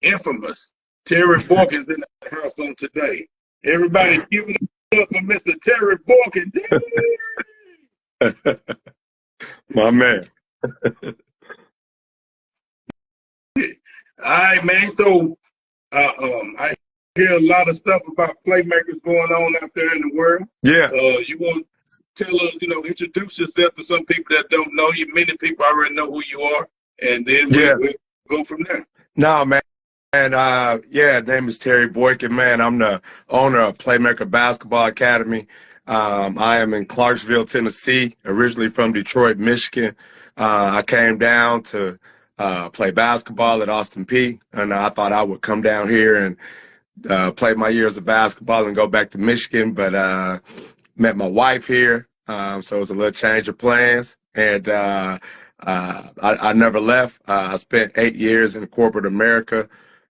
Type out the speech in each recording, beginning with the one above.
infamous Terry Boykin's in the house on today. Everybody's giving it up for Mr. Terry Boykin. My man. All right, man. So I hear a lot of stuff about playmakers going on out there in the world. Yeah. You want to tell us, introduce yourself to some people that don't know you. Many people already know who you are, and then we'll go from there. No, man. And name is Terry Boykin, man. I'm the owner of Playmaker Basketball Academy. I am in Clarksville, Tennessee, originally from Detroit, Michigan. I came down to play basketball at Austin Peay, and I thought I would come down here and play my years of basketball and go back to Michigan, but met my wife here, so it was a little change of plans, and I never left. I spent 8 years in corporate America,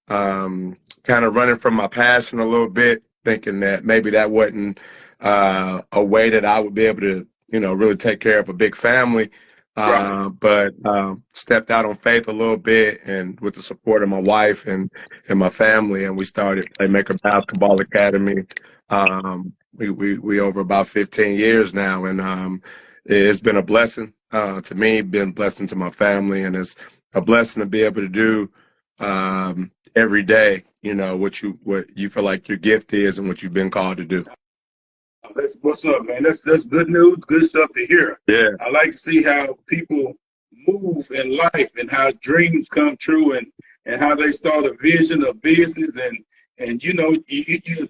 kind of running from my passion a little bit, thinking that maybe that wasn't a way that I would be able to, really take care of a big family. But stepped out on faith a little bit, and with the support of my wife and my family, and we started Playmaker Basketball Academy. We over about 15 years now, and it's been a blessing to me, been a blessing to my family, and it's a blessing to be able to do every day, what you feel like your gift is and what you've been called to do. What's up, man? That's good news, good stuff to hear. Yeah. I like to see how people move in life and how dreams come true and how they start a vision of business and you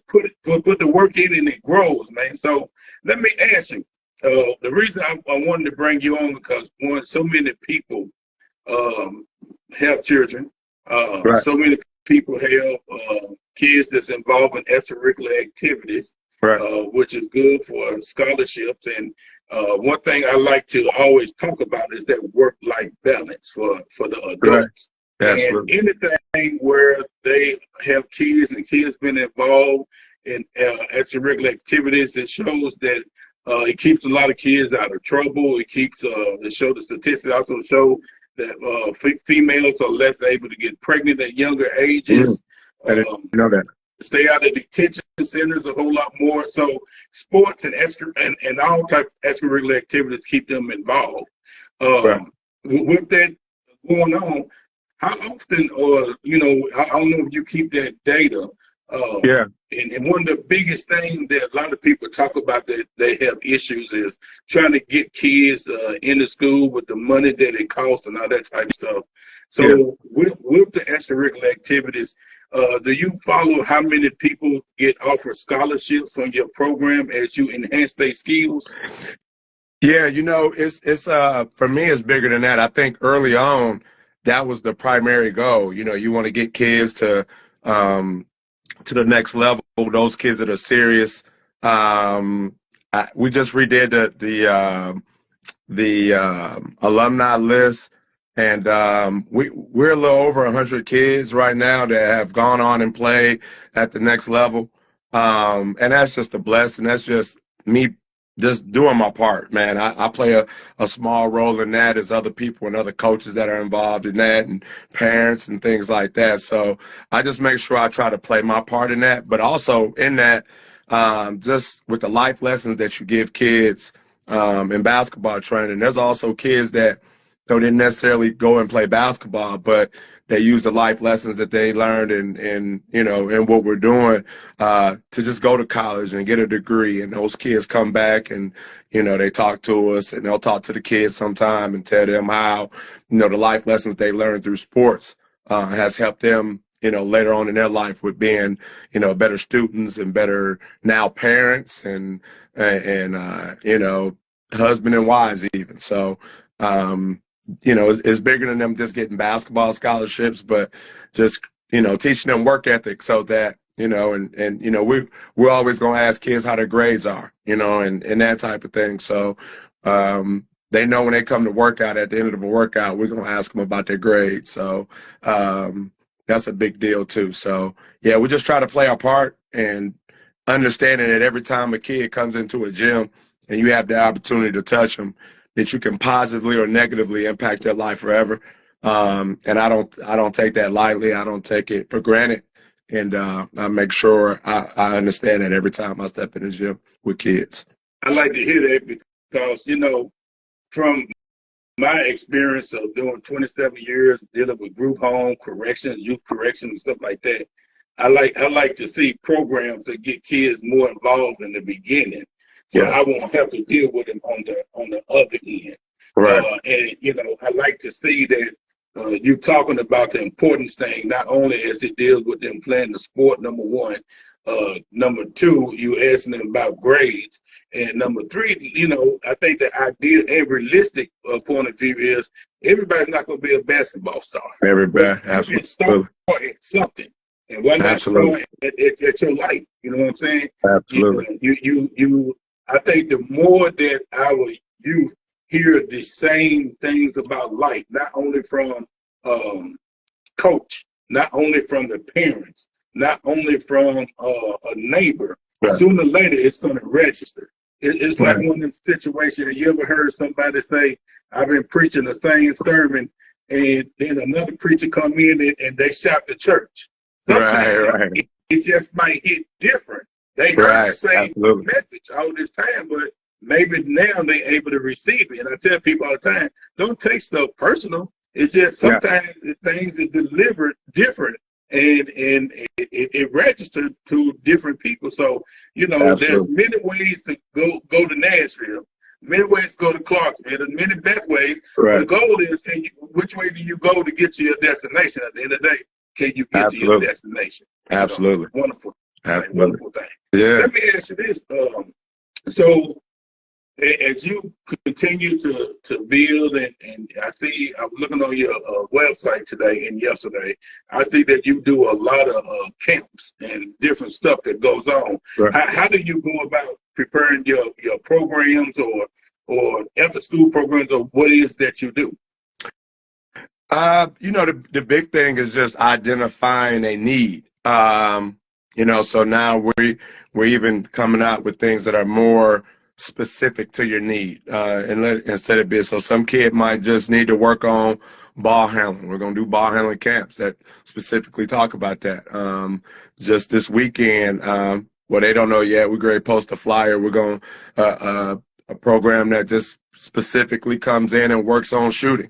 put the work in and it grows, man. So let me ask you, the reason I wanted to bring you on because so many people have children, so many people have kids that's involved in extracurricular activities. Right. Which is good for scholarships. And one thing I like to always talk about is that work-life balance for the adults. Right. And anything where they have kids and kids been involved in extracurricular activities, it shows that it keeps a lot of kids out of trouble. It keeps the statistics also show that females are less able to get pregnant at younger ages. I didn't know that. Stay out of detention centers a whole lot more. So sports and all types of extracurricular activities keep them involved. With that going on, how often, I don't know if you keep that data. And one of the biggest things that a lot of people talk about that they have issues is trying to get kids into school with the money that it costs and all that type of stuff. So with the extracurricular activities, do you follow how many people get offered scholarships on your program as you enhance their skills? Yeah, it's for me, it's bigger than that. I think early on, that was the primary goal. You want to get kids to the next level. Those kids that are serious. We just redid the alumni list. And we're a little over 100 kids right now that have gone on and played at the next level. And that's just a blessing. That's just me just doing my part, man. I play a small role in that. There's other people and other coaches that are involved in that and parents and things like that. So I just make sure I try to play my part in that. But also in that, just with the life lessons that you give kids in basketball training, there's also kids that didn't necessarily go and play basketball, but they use the life lessons that they learned in what we're doing to just go to college and get a degree. And those kids come back and, they talk to us and they'll talk to the kids sometime and tell them how, the life lessons they learned through sports has helped them, later on in their life with being, better students and better now parents and husband and wives even. So, it's bigger than them just getting basketball scholarships, but just, teaching them work ethic so that, we're always going to ask kids how their grades are, and that type of thing. So they know when they come to workout, at the end of the workout, we're going to ask them about their grades. So that's a big deal too. So, yeah, we just try to play our part and understanding that every time a kid comes into a gym and you have the opportunity to touch them, that you can positively or negatively impact their life forever. And I don't take that lightly. I don't take it for granted. And I make sure I understand that every time I step in the gym with kids. I like to hear that because, from my experience of doing 27 years dealing with group home corrections, youth corrections, and stuff like that, I like to see programs that get kids more involved in the beginning, so I won't have to deal with them on the other end. Right. And I like to see that you talking about the importance thing, not only as it deals with them playing the sport, number one. Number two, you asking them about grades. And number three, I think the ideal and realistic point of view is everybody's not going to be a basketball star. Everybody, absolutely. You can start at something. And why not start at your life? You know what I'm saying? Absolutely. I think the more that our youth hear the same things about life, not only from coach, not only from the parents, not only from a neighbor, sooner or later it's going to register. It's like one of them situations. You ever heard somebody say, I've been preaching the same sermon, and then another preacher come in and they shout the church. Sometimes it just might hit different. They heard the same message all this time, but maybe now they're able to receive it. And I tell people all the time, don't take stuff personal. It's just sometimes things are delivered different, and it registers to different people. So, there's many ways to go to Nashville, many ways to go to Clarksville, there's many back ways. The goal is, which way do you go to get to your destination? At the end of the day, can you get to your destination? Absolutely. Wonderful. Absolutely. Wonderful thing. Yeah. Let me ask you this. So as you continue to build, and I see, I was looking on your website today and yesterday, I see that you do a lot of camps and different stuff that goes on. How do you go about preparing your programs or after school programs, or what is that you do? The big thing is just identifying a need. So now we're even coming out with things that are more specific to your need, instead of being, so some kid might just need to work on ball handling. We're going to do ball handling camps that specifically talk about that. Just this weekend, they don't know yet, we're going to post a flyer. We're going a program that just specifically comes in and works on shooting.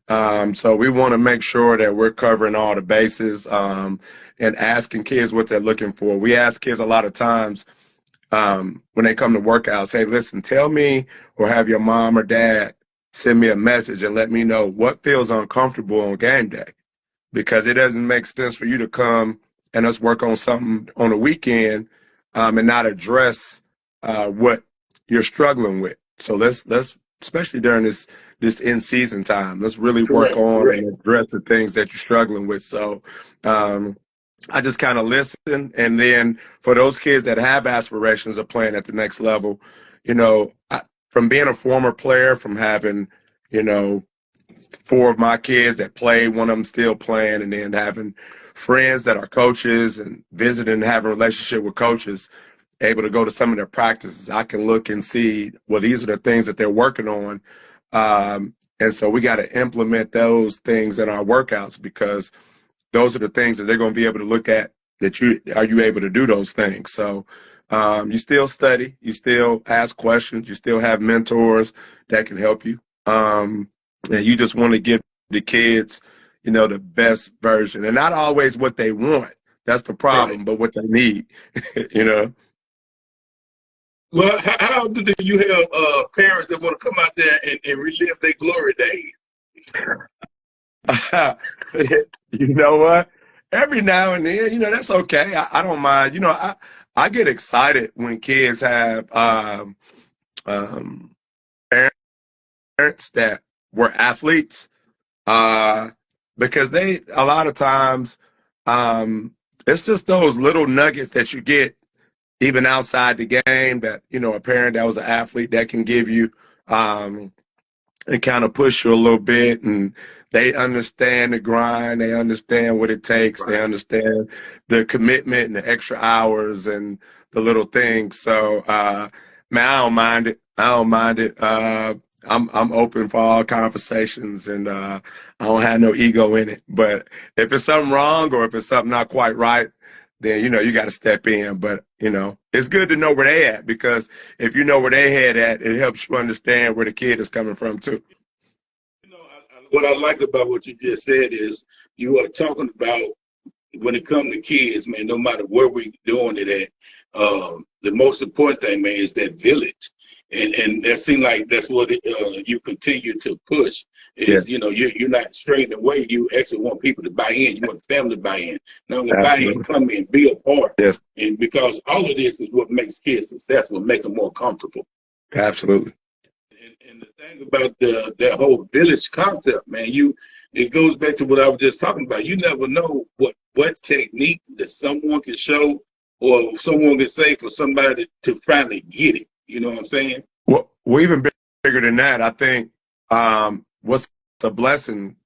So we want to make sure that we're covering all the bases, and asking kids what they're looking for. We ask kids a lot of times, when they come to workouts, hey, listen, tell me, or have your mom or dad send me a message and let me know what feels uncomfortable on game day, because it doesn't make sense for you to come and us work on something on the weekend, and not address what you're struggling with. So let's especially during this in-season time, let's really work on and address the things that you're struggling with. So I just kind of listen. And then for those kids that have aspirations of playing at the next level, from being a former player, from having, 4 of my kids that played, one of them still playing, and then having friends that are coaches and visiting and having a relationship with coaches, able to go to some of their practices, I can look and see, well, these are the things that they're working on. And so we got to implement those things in our workouts, because those are the things that they're going to be able to look at, are you able to do those things? So you still study, you still ask questions, you still have mentors that can help you. And you just want to give the kids, the best version, and not always what they want. That's the problem, but what they need, Well, how do you have parents that want to come out there and relive their glory days? You know what? Every now and then, that's okay. I don't mind. I get excited when kids have parents that were athletes, because a lot of times, it's just those little nuggets that you get even outside the game that, a parent that was an athlete that can give you, and kind of push you a little bit, and they understand the grind, they understand what it takes, they understand the commitment and the extra hours and the little things. So, man, I don't mind it. I'm open for all conversations, and I don't have no ego in it. But if it's something wrong or if it's something not quite right, then you got to step in. But it's good to know where they at, because if you know where they head at, it helps you understand where the kid is coming from too. What I like about what you just said is you are talking about when it comes to kids, man. No matter where we doing it at, the most important thing, man, is that village. And that seems like that's what you continue to push is, you're not straying away. You actually want people to buy in. You want the family to buy in. Not only buy in, come in, be a part. Yes. And because all of this is what makes kids successful, make them more comfortable. Absolutely. And the thing about that whole village concept, man, it goes back to what I was just talking about. You never know what technique that someone can show or someone can say for somebody to finally get it. You know what I'm saying? Well, even bigger than that, I think what's a blessing,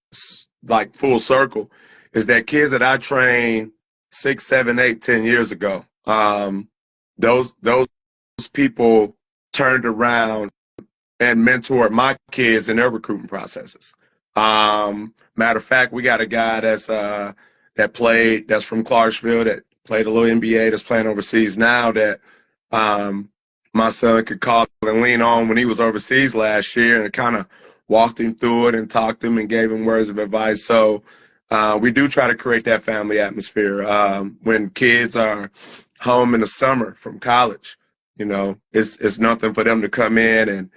like full circle, is that kids that I trained 6, 7, 8, 10 years ago, those people turned around and mentored my kids in their recruiting processes. Matter of fact, we got a guy that's from Clarksville, that played a little NBA, that's playing overseas now, that my son could call and lean on when he was overseas last year, and kind of walked him through it and talked to him and gave him words of advice. So we do try to create that family atmosphere. When kids are home in the summer from college, it's nothing for them to come in and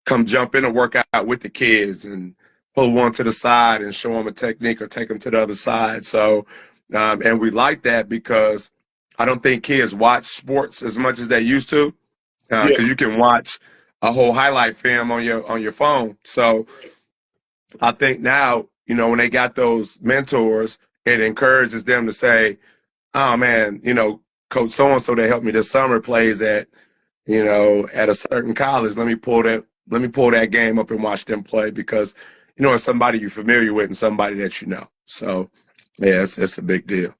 come jump in and work out with the kids and pull one to the side and show them a technique or take them to the other side. So, and we like that because I don't think kids watch sports as much as they used to. Because you can watch a whole highlight film on your phone. So I think now, when they got those mentors, it encourages them to say, oh man, Coach so-and-so that helped me this summer plays at a certain college. Let me pull that game up and watch them play, because it's somebody you're familiar with and somebody that you know. So yeah, it's a big deal.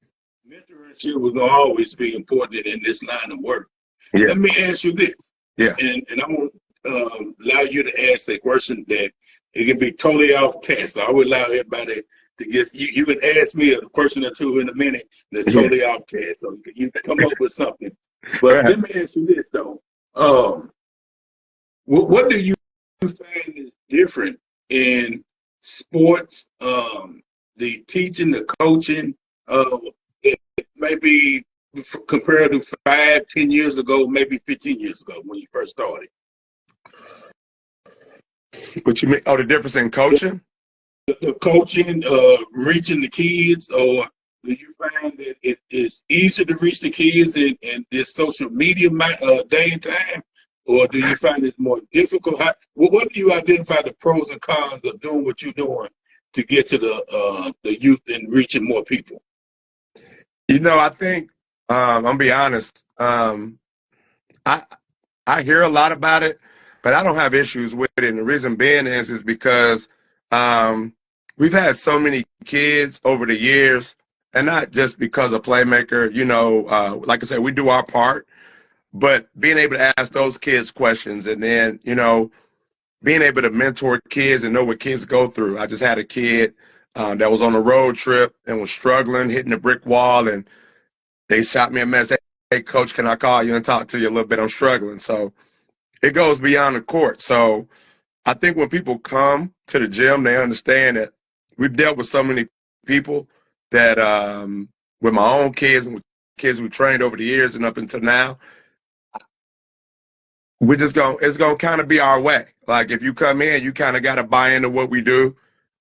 Mentorship will always be important in this line of work. Yeah. Let me ask you this. Yeah. And I won't allow you to ask a question that it can be totally off task. I would allow everybody to get you can ask me a question or two in a minute that's totally off task. So you can come up with something. But let me ask you this though. What do you find is different in sports, the teaching, the coaching, maybe compared to 5, 10 years ago, maybe 15 years ago when you first started? What you mean? Oh, the difference in coaching? The coaching, reaching the kids, or do you find that it is easier to reach the kids in this social media day and time, or do you find it more difficult? What do you identify the pros and cons of doing what you're doing to get to the youth and reaching more people? I think I'm gonna be honest. I hear a lot about it, but I don't have issues with it. And the reason being is because we've had so many kids over the years, and not just because of Playmaker. Like I said, we do our part, but being able to ask those kids questions, and then being able to mentor kids and know what kids go through. I just had a kid that was on a road trip and was struggling, hitting a brick wall, and they shot me a message. Hey, coach, can I call you and talk to you a little bit? I'm struggling. So it goes beyond the court. So I think when people come to the gym, they understand that we've dealt with so many people that with my own kids and with kids we trained over the years and up until now, it's going to kind of be our way. Like if you come in, you kind of got to buy into what we do.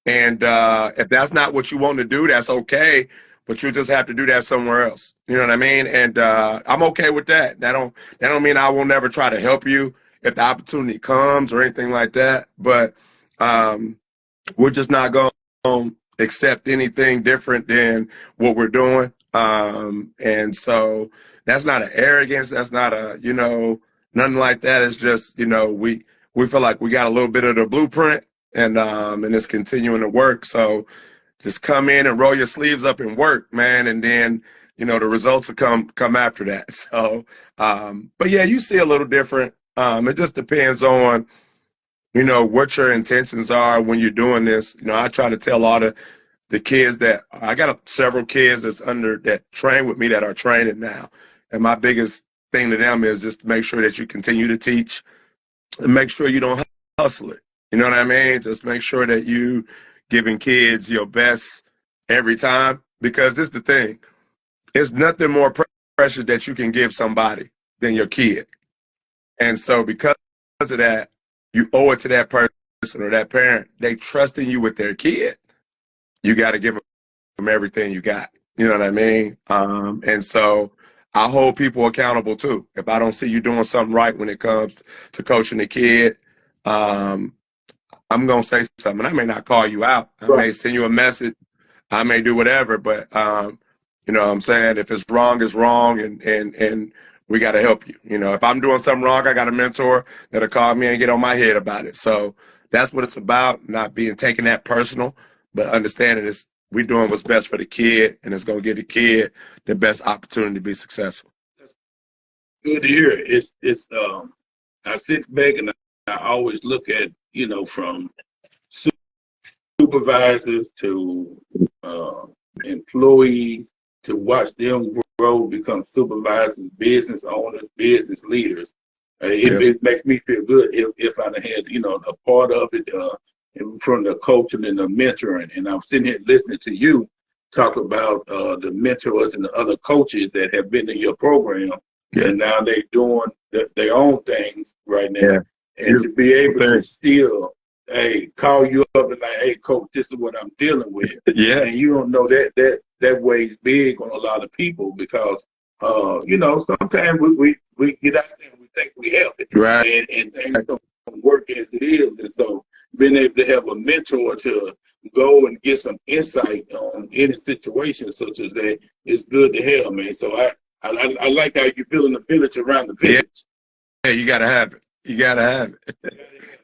And if that's not what you want to do, that's okay. But you just have to do that somewhere else. You know what I mean? And I'm okay with that. That don't mean I will never try to help you if the opportunity comes or anything like that. But we're just not going to accept anything different than what we're doing. And so that's not an arrogance. That's not nothing like that. It's just, we feel like we got a little bit of the blueprint, and it's continuing to work. So just come in and roll your sleeves up and work, man. And then, the results will come after that. So, but yeah, you see a little different. It just depends on you know, what your intentions are when you're doing this. You know, I try to tell all the kids that I got several kids that train with me that are training now. And my biggest thing to them is just to make sure that you continue to teach and make sure you don't hustle it. You know what I mean? Just make sure that you giving kids your best every time, because this is the thing. There's nothing more precious that you can give somebody than your kid. And so because of that, you owe it to that person or that parent. They trusting you with their kid. You got to give them everything you got. You know what I mean? And so I hold people accountable too. If I don't see you doing something right when it comes to coaching the kid, I'm going to say something. I may not call you out. I may send you a message. I may do whatever, but, you know what I'm saying? If it's wrong, it's wrong, and we got to help you. You know, if I'm doing something wrong, I got a mentor that'll call me and get on my head about it. So that's what it's about, not being taking that personal, but understanding it's we're doing what's best for the kid, and it's going to give the kid the best opportunity to be successful. Good to hear. It's I sit back and I always look at, you know, from supervisors to employees, to watch them grow, become supervisors, business owners, business leaders. It makes me feel good if I had, you know, a part of it from the coaching and the mentoring. And I'm sitting here listening to you talk about the mentors and the other coaches that have been in your program, and now they're doing their own things right now. And to be able to still, hey, call you up and like, hey, coach, this is what I'm dealing with. And you don't know that weighs big on a lot of people, because you know, sometimes we get out there and we think we have it, and things don't work as it is. And so being able to have a mentor to go and get some insight on any situation such as that is good to have, man. So I like how you building the village around the village. Yeah, you gotta have it. You gotta have it.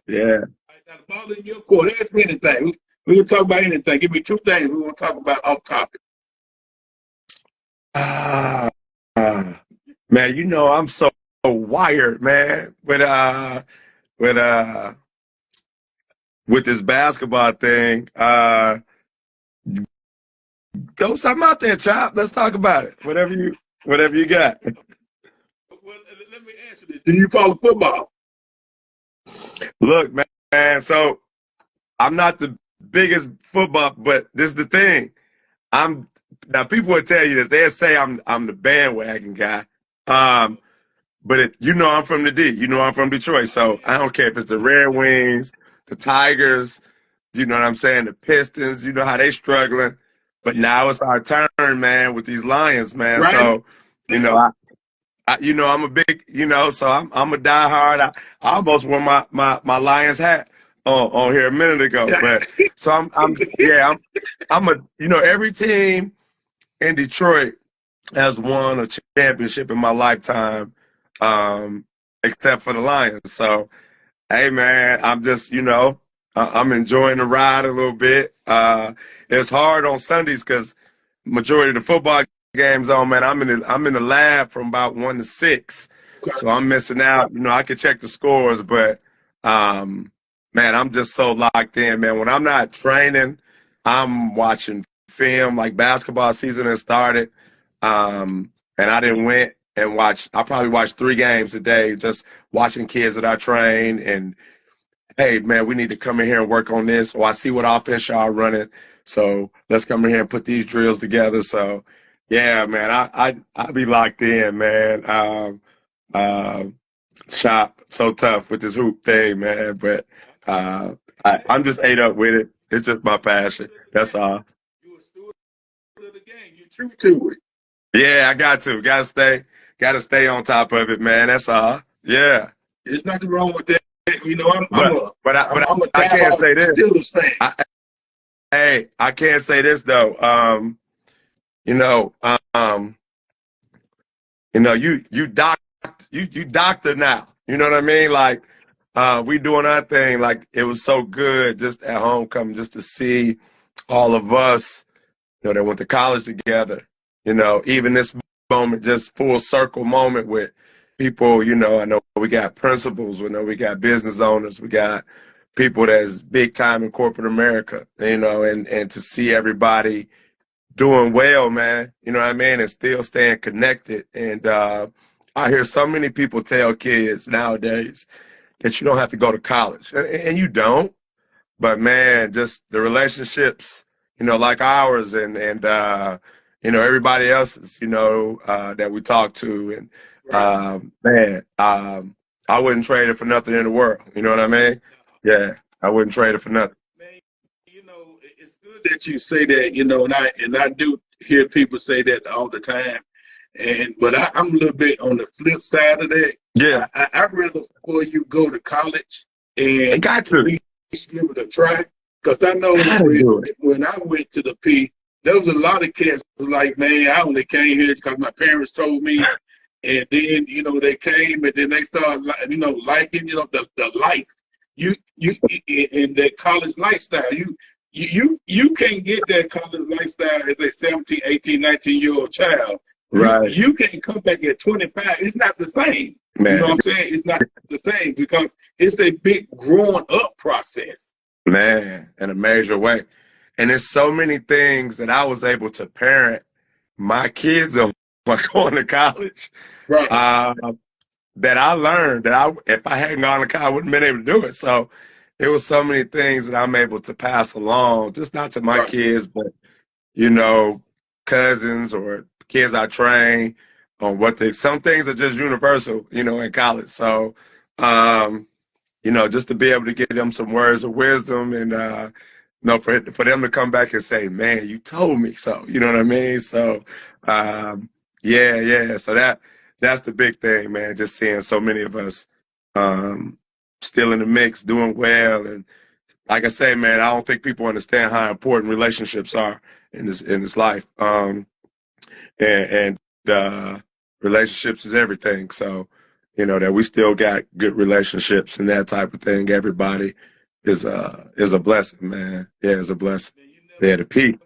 Yeah. Now the ball in your court. Ask me anything. We can talk about anything. Give me two things we want to talk about off topic. Man, you know I'm so wired, man, with this basketball thing. Throw something out there, Chop. Let's talk about it. Whatever you got. Well, let me answer this. Do you follow football? Look, man, so I'm not the biggest football, but this is the thing. Now people will tell you this. They'll say I'm the bandwagon guy. But you know I'm from the D. You know I'm from Detroit. So I don't care if it's the Red Wings, the Tigers, you know what I'm saying, the Pistons, you know how they struggling. But now it's our turn, man, with these Lions, man. Right. So, you know, you know, I'm a big, you know, so I'm a diehard. I almost wore my Lions hat on here a minute ago. But so I'm a, you know, every team in Detroit has won a championship in my lifetime, except for the Lions. So, hey, man, I'm just, you know, I'm enjoying the ride a little bit. It's hard on Sundays because majority of the football games on, man, I'm in the lab from about 1 to 6. So I'm missing out. You know, I can check the scores, but, man, I'm just so locked in, man. When I'm not training, I'm watching film. Like basketball season has started. And I didn't went and I probably watched 3 games a day, just watching kids that I train. And, hey, man, we need to come in here and work on this. Or I see what offense y'all running. So let's come in here and put these drills together. So, yeah, man, I be locked in, man. Shop, so tough with this hoop thing, man. But I'm just ate up with it. It's just my passion. That's all. You're a student of the game. You're true to it. Yeah, I got to stay on top of it, man. That's all. Yeah. There's nothing wrong with that. You know, I'm I can't say this. I can't say this though. You know, you doctor now. You know what I mean? Like, we doing our thing. Like, it was so good just at homecoming, just to see all of us, you know, that went to college together. You know, even this moment, just full circle moment with people, you know, I know we got principals, we know we got business owners, we got people that's big time in corporate America, and to see everybody doing well, man, you know what I mean, and still staying connected. And I hear so many people tell kids nowadays that you don't have to go to college, and you don't. But man, just the relationships, like ours and everybody else's, that we talk to, and man, I wouldn't trade it for nothing in the world. You know what I mean? Yeah, I wouldn't trade it for nothing. Man, it's good that you say that, and I do hear people say that all the time. But I'm a little bit on the flip side of that. Yeah, I'd rather for you go to college I and got to give it a try. Because I know when I went to the P, there was a lot of kids who were like, man, I only came here because my parents told me. And then, they came and then they started, liking, the life. You in that college lifestyle. You can't get that college lifestyle as a 17, 18, 19-year-old child. Right. You can't come back at 25. It's not the same. Man. You know what I'm saying? It's not the same because it's a big growing up process. Man, in a major way. And there's so many things that I was able to parent my kids on by going to college. Right. That I learned that if I hadn't gone to college, I wouldn't have been able to do it. So there was so many things that I'm able to pass along, just not to my kids, but, cousins or kids I train on some things are just universal, in college. So, just to be able to give them some words of wisdom and, for them to come back and say, man, you told me so, you know what I mean? So, yeah. So that's the big thing, man. Just seeing so many of us, still in the mix, doing well. And like I say, man, I don't think people understand how important relationships are in this life. And relationships is everything. So, that we still got good relationships and that type of thing. Everybody is a blessing, man. Yeah, it's a blessing. Yeah, the P.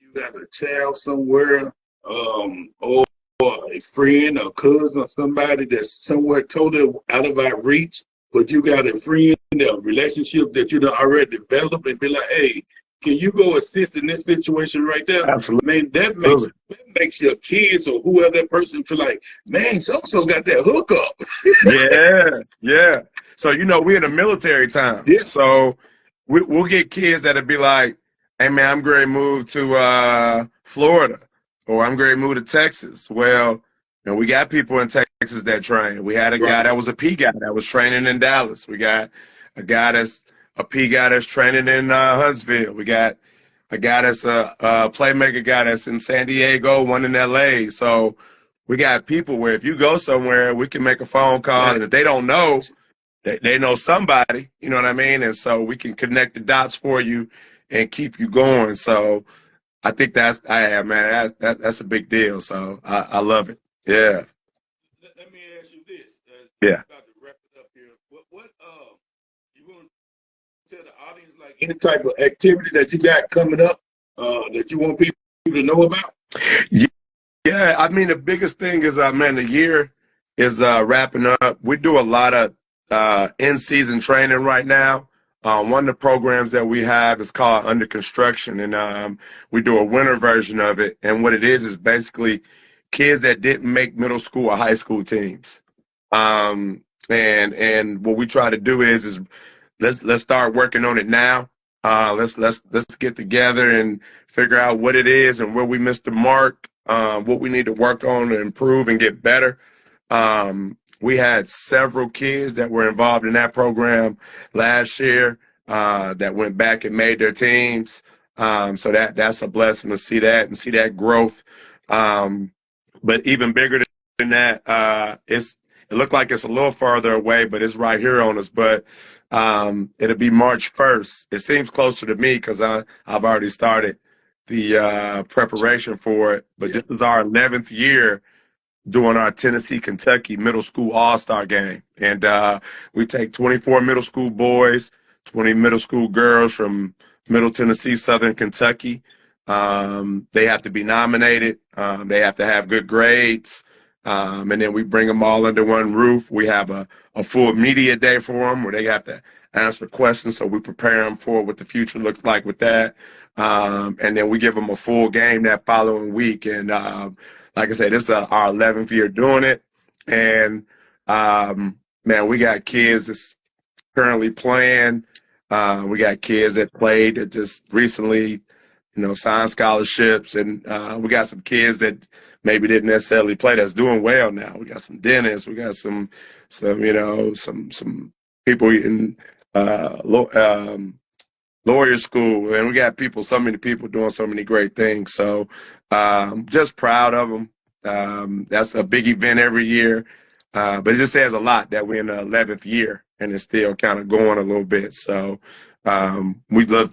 You got a child somewhere, or a friend or cousin or somebody that's somewhere totally out of our reach, but you got a friend, a relationship that you done already developed, and be like, hey, can you go assist in this situation right there? Absolutely. Man, that makes your kids or whoever that person feel like, man, so-so got that hookup. Yeah. So, we're in a military time. Yeah. So we'll get kids that'll be like, hey, man, I'm going to move to Florida, or I'm going to move to Texas. Well, we got people in Texas that train. We had a guy that was a P guy that was training in Dallas. We got a guy that's a P guy that's training in Huntsville. We got a guy that's a Playmaker guy that's in San Diego, one in LA. So we got people where if you go somewhere, we can make a phone call, and if they don't know, they know somebody, you know what I mean? And so we can connect the dots for you and keep you going. So I think that's a big deal. So I love it. Yeah. Let me ask you this. Yeah. About to wrap it up here. What you want to tell the audience, like any type of activity that you got coming up that you want people to know about? Yeah. I mean, the biggest thing is, the year is wrapping up. We do a lot of in-season training right now. One of the programs that we have is called Under Construction, and we do a winter version of it. And what it is basically kids that didn't make middle school or high school teams. And what we try to do is let's start working on it now. Let's get together and figure out what it is and where we missed the mark, what we need to work on to improve and get better. We had several kids that were involved in that program last year that went back and made their teams. So that's a blessing to see that and see that growth. But even bigger than that, it looked like it's a little farther away, but it's right here on us. But it'll be March 1st. It seems closer to me because I've already started the preparation for it. But this is our 11th year doing our Tennessee-Kentucky middle school all-star game. And we take 24 middle school boys, 20 middle school girls from Middle Tennessee, Southern Kentucky. They have to be nominated. They have to have good grades. And then we bring them all under one roof. We have a full media day for them where they have to answer questions, so we prepare them for what the future looks like with that. And then we give them a full game that following week. And like I said, this is our 11th year doing it. And man, we got kids that's currently playing. We got kids that played that just recently, signed scholarships, and we got some kids that maybe didn't necessarily play that's doing well now. We got some dentists. We got some people in lawyer school, and we got so many people doing so many great things. So just proud of them. That's a big event every year, but it just says a lot that we're in the 11th year and it's still kind of going a little bit. So we love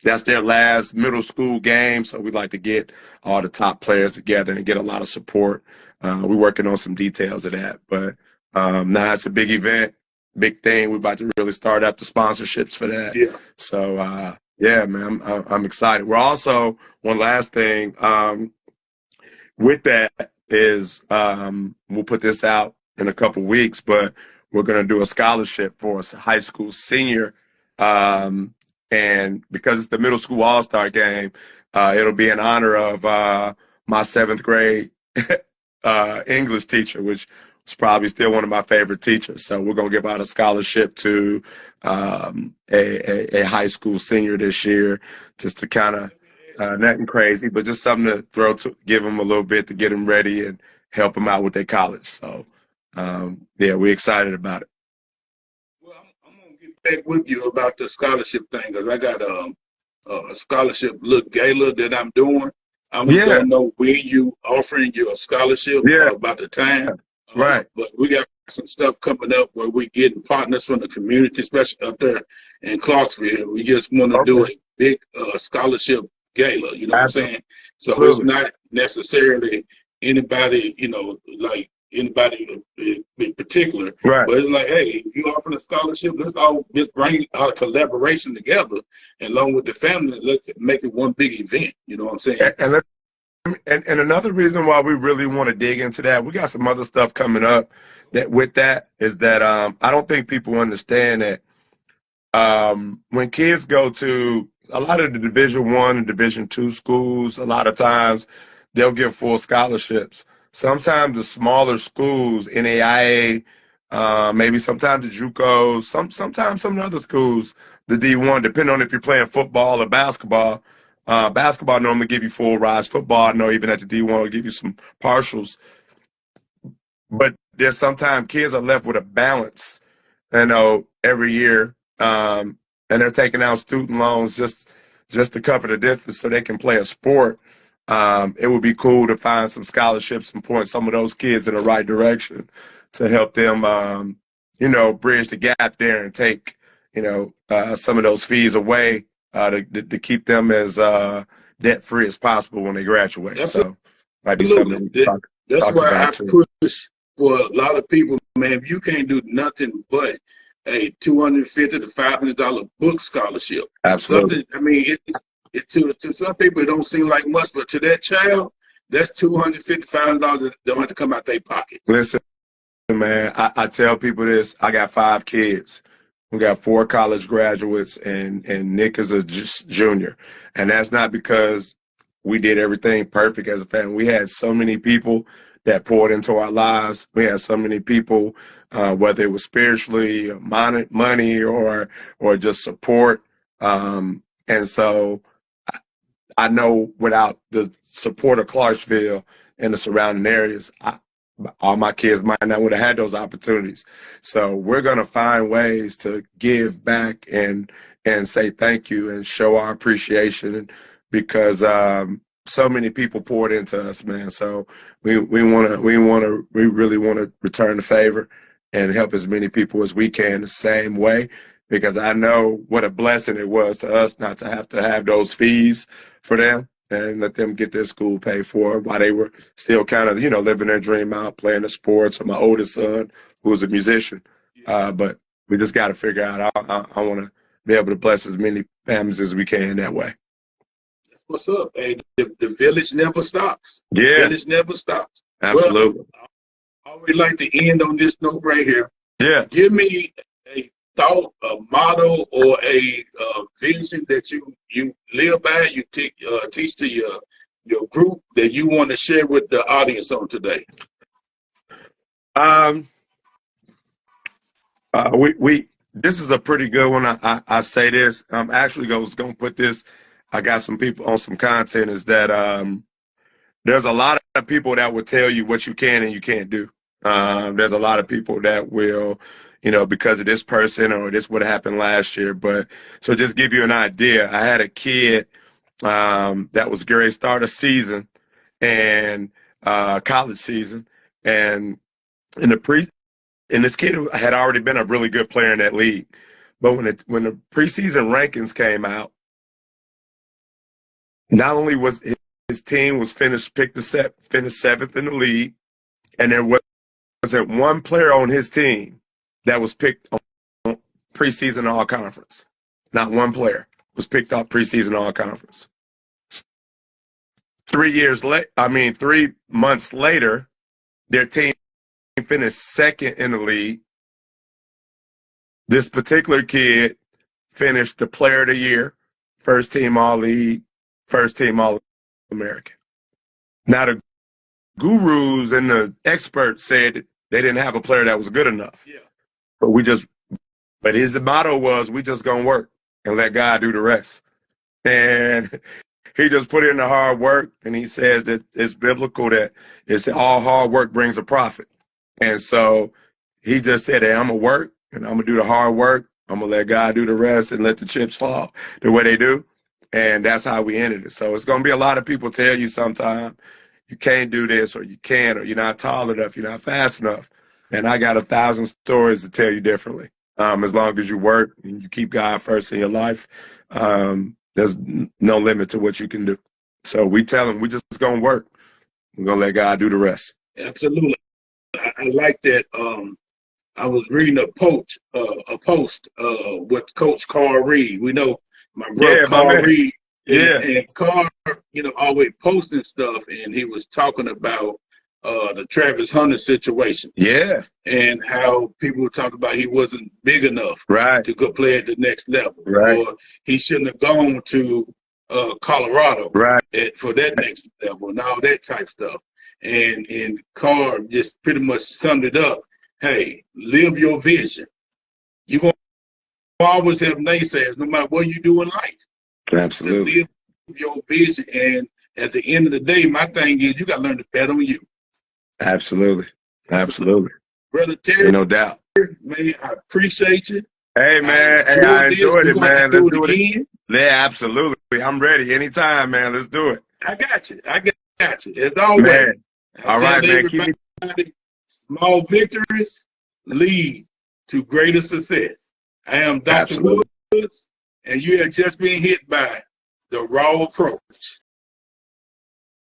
that's their last middle school game, so we'd like to get all the top players together and get a lot of support. We're working on some details of that, but now it's a big event, big thing. We're about to really start up the sponsorships for that. Yeah. So, yeah, man, I'm excited. We're also, one last thing with that is we'll put this out in a couple weeks, but we're going to do a scholarship for a high school senior. And because it's the middle school all-star game, it'll be in honor of my 7th grade English teacher, which was probably still one of my favorite teachers. So we're going to give out a scholarship to a high school senior this year, just to kind of nothing crazy, but just something to give them a little bit to get them ready and help them out with their college. So, yeah, we're excited about it. Back with you about the scholarship thing, because I got a scholarship gala that I'm doing. I want to know when you offering you a scholarship, about the time. Right. But we got some stuff coming up where we're getting partners from the community, especially up there in Clarksville. We just want to do a big scholarship gala, you know what I'm saying? So it's not necessarily anybody, like anybody in particular, right? But it's like, hey, if you offering a scholarship, let's all just bring our collaboration together, and along with the family, let's make it one big event. You know what I'm saying? And another reason why we really want to dig into that, we got some other stuff coming up that is that I don't think people understand that when kids go to a lot of the Division I and Division II schools, a lot of times they'll get full scholarships. Sometimes the smaller schools, NAIA, maybe sometimes the JUCOs, sometimes some other schools, the D1, depending on if you're playing football or basketball. Basketball normally give you full rides. Football, I know even at the D1 will give you some partials. But there's sometimes kids are left with a balance, every year, and they're taking out student loans just to cover the difference so they can play a sport. It would be cool to find some scholarships and point some of those kids in the right direction to help them, bridge the gap there and take, some of those fees away to keep them as debt-free as possible when they graduate. Absolutely. So might be something that's why I push for a lot of people, man. If you can't do nothing but a $250 to $500 book scholarship, absolutely. I mean, to some people, it don't seem like much, but to that child, that's $250,000 that don't have to come out their pocket. Listen, man, I tell people this. I got 5 kids. We got 4 college graduates, and Nick is a junior. And that's not because we did everything perfect as a family. We had so many people that poured into our lives. We had so many people, whether it was spiritually, money, or just support. And so I know without the support of Clarksville and the surrounding areas, all my kids might not would have had those opportunities. So we're going to find ways to give back and say thank you and show our appreciation, because so many people poured into us, man. So we really want to return the favor and help as many people as we can the same way, because I know what a blessing it was to us not to have those fees for them and let them get their school paid for while they were still kind of, living their dream out, playing the sports. And my oldest son, who was a musician, but we just got to figure out, I want to be able to bless as many families as we can that way. What's up? Hey, the village never stops. Yeah. The village never stops. Absolutely. Well, I always like to end on this note right here. Yeah. Give me thought, a motto, or a vision that you live by, you teach to your group that you want to share with the audience on today? This is a pretty good one. I say this. I'm actually going to put this. I got some people on some content. Is that there's a lot of people that will tell you what you can and you can't do. There's a lot of people that will, because of this person or this would have happened last year. But so just give you an idea. I had a kid that was great start of season and college season, and and this kid had already been a really good player in that league. But when the preseason rankings came out, not only was his team was finished seventh in the league, and there wasn't one player on his team that was picked on preseason all conference. Not one player was picked up preseason all conference. 3 months later, their team finished second in the league. This particular kid finished the player of the year, first team all-league, first team all-American. Now the gurus and the experts said they didn't have a player that was good enough. Yeah. But his motto was, we just gonna work and let God do the rest. And he just put in the hard work, and he says that it's biblical that it's all hard work brings a profit. And so he just said, hey, I'm going to work, and I'm going to do the hard work. I'm going to let God do the rest and let the chips fall the way they do. And that's how we ended it. So it's going to be a lot of people tell you sometime you can't do this, or you can't, or you're not tall enough, you're not fast enough. And I got 1,000 stories to tell you differently. As long as you work and you keep God first in your life, there's no limit to what you can do. So we tell them we just going to work. We're going to let God do the rest. Absolutely. I like that. I was reading a post with Coach Carl Reed. We know my brother Carl Reed. And Carl, always posting stuff, and he was talking about the Travis Hunter situation. Yeah. And how people were talking about he wasn't big enough to go play at the next level. Right. Or he shouldn't have gone to Colorado for that next level and all that type stuff. And Carr just pretty much summed it up. Hey, live your vision. You're going to always have naysayers no matter what you do in life. Absolutely. Just live your vision. And at the end of the day, my thing is you got to learn to bet on you. Absolutely. Absolutely. Brother Terry, no doubt. Man, I appreciate you. Hey, man. I enjoyed it, man. Let's do it again. Yeah, absolutely. I'm ready. Anytime, man. Let's do it. I got you. As always. Man. All right, man. Small victories lead to greater success. I am Dr. Woods, and you have just been hit by the raw approach.